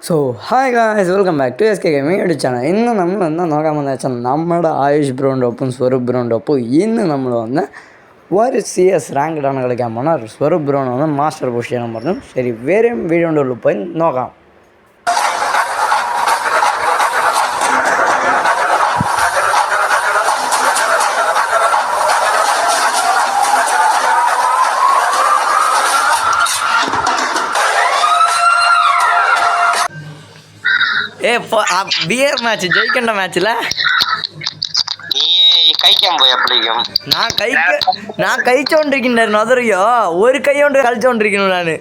So hi guys, welcome back to S K gaming YouTube channel. ഇന്ന് നമ്മൾ എന്താ നോക്കാൻ പോകുന്നത് വെച്ചാൽ നമ്മുടെ ആയുഷ് ബ്രോൻ്റെ ഒപ്പം സ്വരൂപ് ബ്രോൻ്റെ ഒപ്പം ഇന്ന് നമ്മൾ വന്ന് ഒരു CS റാങ്ക്ഡാണ് കളിക്കാൻ പോകുന്നത്. സ്വരൂപ് ബ്രോണ് വന്ന് മാസ്റ്റർ പുഷ് ചെയ്യണം പറഞ്ഞു. ശരി, വേറെയും വീഡിയോ ഉള്ളൂ, പോയി നോക്കാം. ബിയർ മാച്ച് ജയിക്കേണ്ട മാച്ചില്ല. ഞാൻ കഴിച്ചോണ്ടിരിക്കണ്ടായിരുന്നു, അതറിയോ? ഒരു കൈ കൊണ്ട് കളിച്ചോണ്ടിരിക്കുന്നു ഞാന്.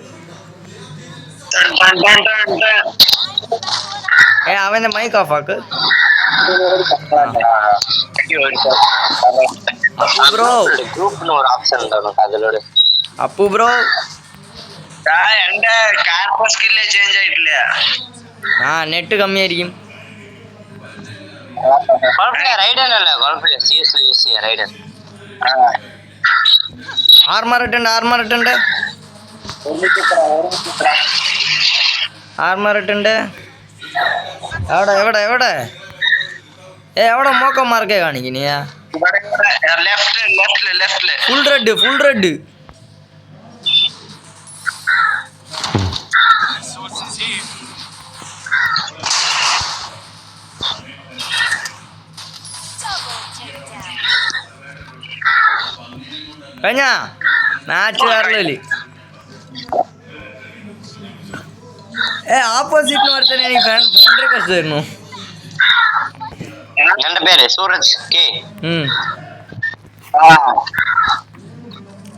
അവന്റെ മൈക്ക് ഓഫ് ആക്ക് ബ്രോ. അപ്പു ബ്രോ, നെറ്റ് കമ്മിയായിരിക്കും. ആർമർ ഇട്ടുണ്ട്. എവിടെ എവിടെ മോക്കന്മാർക്കെ കാണിക്കണിയാ? Full red. കഴിഞ്ഞ മാച്ച് കയറല് ആപ്പോസിറ്റിന് ഒരുത്തനെ ഫ്രണ്ട് റിക്വസ്റ്റ് തരുന്നു. എന്റെ പേര് സൂരജ് കെ.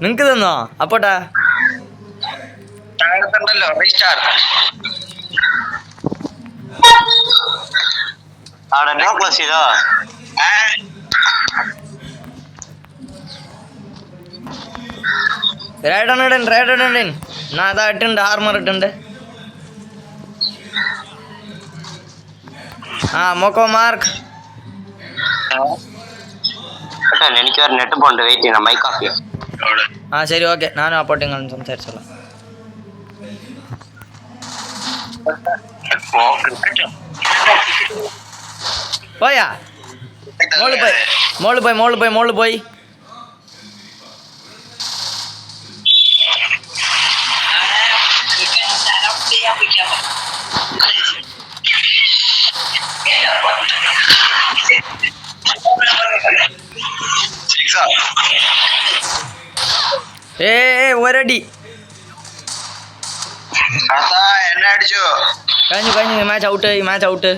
നിങ്ങക്ക് തന്നോ? അപ്പോട്ടാ റൈഡൻ ഞാൻ അതാ ഇട്ടുണ്ട്. ആർമർ ഇട്ടുണ്ട്. മോക്കോ മാർക്ക്. എനിക്ക് ഒരു നെറ്റ് പോണ്ട്, വെയിറ്റ് ചെയ്യണം. മൈക്ക് ഓഫ് ചെയ്യാം. ശരി, ഓക്കെ. ഞാനും അപ്പോട്ടിങ്ങൾ സംസാരിച്ചോളാം. പോയാ മോള് പോയി. ഒരടി എന്നെ അടിച്ചോ? കഴിഞ്ഞു. Match out.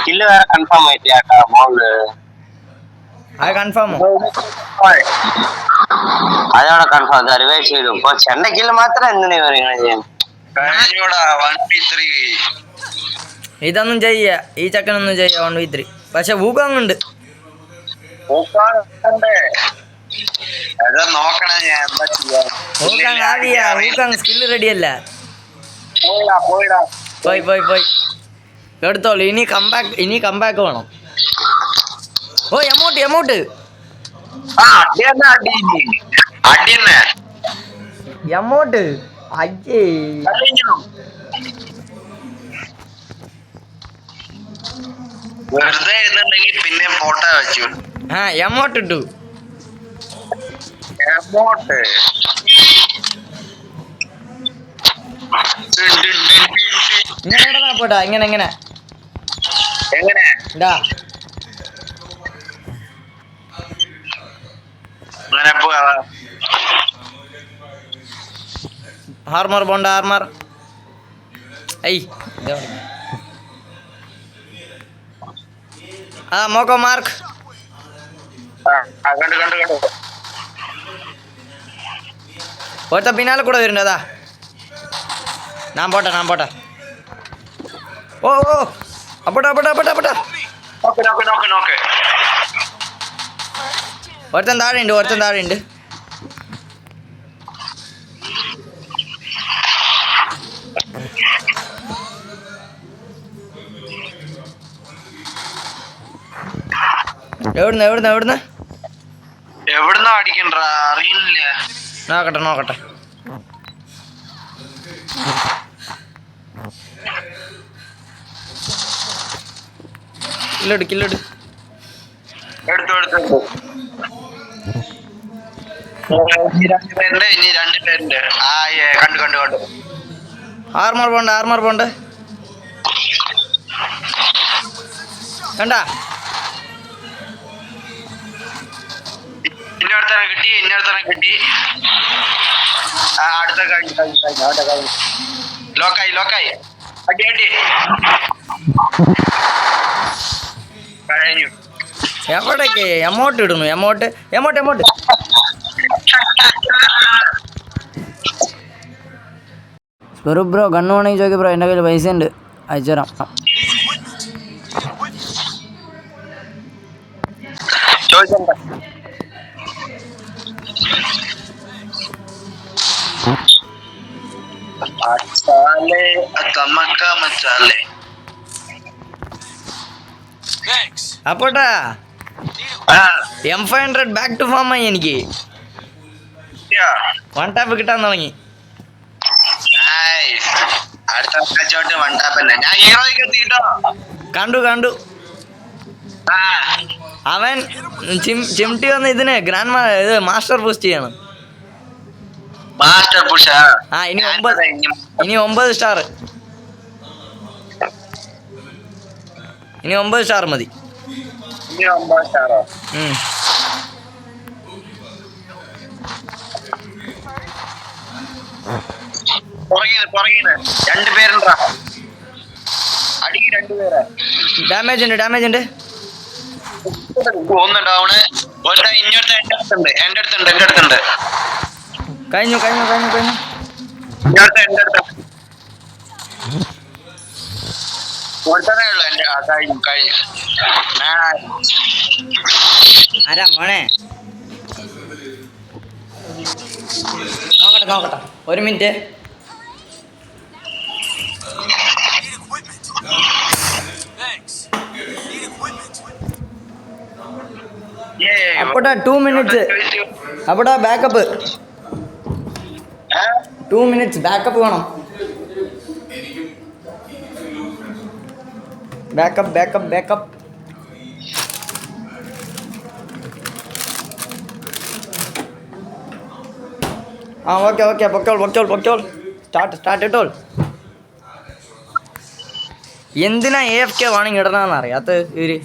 കില്ല് വേറെ കൺഫേം ആയിട്ടാ മോള്. അത് കൺഫേമോ? അതോടെ കൺഫേം. റിവൈസ് ചെയ്തു. ചെണ്ട കില്ല് മാത്രം എന്തിനാ പറയുന്നത്? ഇതൊന്നും ചെയ്യ, ഈ ചക്കനൊന്നും ചെയ്യ 1v3. പക്ഷെ ഊക്കാങ്ങുണ്ട്. ഊക്കാങ് സ്കില്ല് റെഡിയല്ല. പോയി എടുത്തോളൂ. ഇനി കമ്പാക്ക് വേണം. എമൗണ്ട് അയ്യേ. വെറുതെ ഇരുന്നുണ്ടെങ്കിൽ പിന്നെ ഫോട്ടോ വെച്ചു. എമൗണ്ട് ഇട്ടു. പോട്ടാ ഇങ്ങനെ ഇതാ. ആർമർ പോണ്ട. മോക്കോ മാർക്ക്. ഒരുത്ത പിന്നാലെ കൂടെ വരുന്നുണ്ട്. അതാ ഞാൻ പോട്ടെ. ഓ അപ്പോട്ടാ. ഒരുത്തൻ താഴെ ഉണ്ട്. എവിടുന്ന അടിക്കണ്ട അറിയില്ല. നോക്കട്ടെ. കില്ലെട് കില്ലെട്. എടുത്തു. ഇനി 2 പേരുണ്ട്. കണ്ടു. Armour pond. കണ്ടാ ഇന്നടുത്തന്നെ കിട്ടി. അടുത്ത കഴിഞ്ഞു. ലോക്കായി. അടി കഴിഞ്ഞു. എവിടേക്ക് എമൗണ്ട് ഇടുന്നു? എമൗണ്ട് സ്വരൂപ് ബ്രോ കണ്ണു വേണമെങ്കിൽ ചോദിക്കും ബ്രോ, എൻ്റെ കയ്യിൽ പൈസ ഉണ്ട്, അയച്ചുതരാം. അപ്പോട്ടാ M500 ബാക്ക് ടു ഫോം ആയി. എനിക്ക് 1 ടാപ്പ് കിട്ടാൻ തുടങ്ങി. കണ്ടു അവൻ ചിംട്ടി വന്ന് ഇതിന് ഗ്രാൻഡ് മാസ്റ്റർ ബൂസ്റ്റ് ചെയ്യണം. ഇനി 9 സ്റ്റാർ. ഇനി 9 സ്റ്റാർ മതി. ഡാമേജ് ഉണ്ട്. കഴിഞ്ഞു. ആരാ മോനെ? നോക്കട്ടെ 1 മിനിറ്റ്. അപ്പോട്ടാ 2 മിനിറ്റ്സ്. അപ്പോട്ടാ ബാക്കപ്പ് 2 മിനിറ്റ്സ് ബാക്കപ്പ് വേണം. ബാക്കപ്പ്. ഓക്കെ പൊക്കോൾ. സ്റ്റാർട്ട് ഇട്ടോൾ. എന്തിനാ AFK വാണിങ് ഇടണമെന്ന് അറിയാത്ത ഇവര്.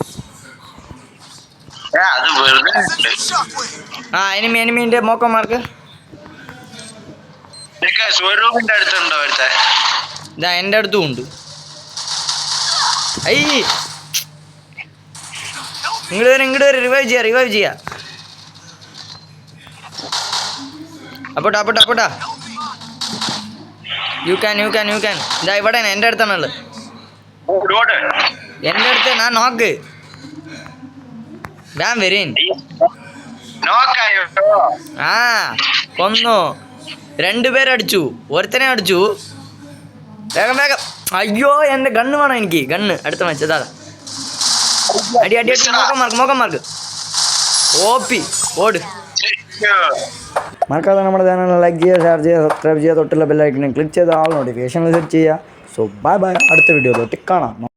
എനിമീന്റെ മോക്കന്മാർക്ക് ഇതാ എൻ്റെ അടുത്തും ഉണ്ട്. ഇങ്ങോട്ട് വരെ റിവൈവ് ചെയ്യാ. അപ്പോട്ടാ യു ക്യാൻ. ഇതാ ഇവിടെ എൻ്റെ അടുത്താണുള്ളത്. എൻ്റെ അടുത്ത് ഞാൻ നോക്ക്. ഞാൻ വരീൻ. കൊന്നു. 2 പേരടിച്ചു. ഒരുത്തനെ അടിച്ചു. വേഗം. അയ്യോ എൻ്റെ ഗണ്ണ് വേണം എനിക്ക്. ഗണ്ണ് അടുത്ത മാച്ച് അതാ. അടി മോക്കന്മാർക്ക് OP ഓട്. മറക്കാതെ നമ്മുടെ ചാനൽ ലൈക്ക് ചെയ്യുക, ഷെയർ ചെയ്യുക, സബ്സ്ക്രൈബ് ചെയ്യുക, തൊട്ടുള്ള ബെല്ലൈക്കനെ ക്ലിക്ക് ചെയ്ത് ആൾ നോട്ടിഫിക്കേഷൻ സെറ്റ് ചെയ്യുക. So bye. അടുത്ത വീഡിയോ തൊട്ട് കാണാം.